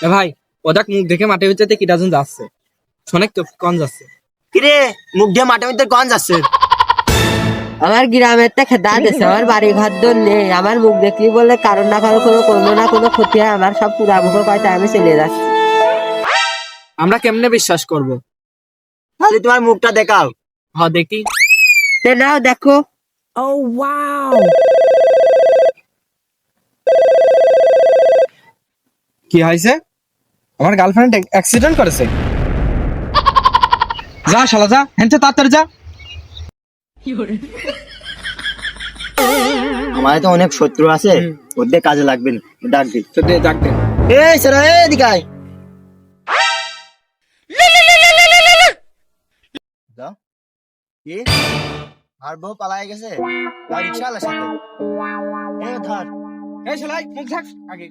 এ ভাই, ওটা মুখ দেখে মাঠে ভিতরে কিটা জন যাচ্ছে, শোনেক তো কোন যাচ্ছে। কিরে মুখ দিয়ে মাঠে মধ্যে কোন যাচ্ছে? আমার গ্রামের তা খেদা দিছে, আমার বাড়ি ঘর দর নেই, আমার মুখ দেখলি বলে কারণ না কারো কোনো না কোনো ক্ষতি হয়, আমার সব পুরা মুখ কয়টা আমি চলে যাচ্ছি। আমরা কেমনে বিশ্বাস করব? তাহলে তোমার মুখটা দেখাও। হ দেখি। তে নাও দেখো। কি হয়েছে? আমার গার্লফ্রেন্ড অ্যাক্সিডেন্ট করেছে। যা শালা যা, হেনতে তাড়াতাড়ি যা। আমার তো অনেক শত্রু আছে, ওদের কাজে লাগবে না, ডাক দি। তো দে ডাক দে। এই সেরা এদিকে আয়। যাও। কি আর বউ পালায় গেছে রিক্সাওয়ালার সাথে? এই ধর। এই শালাই মুখ ঢাক আগে।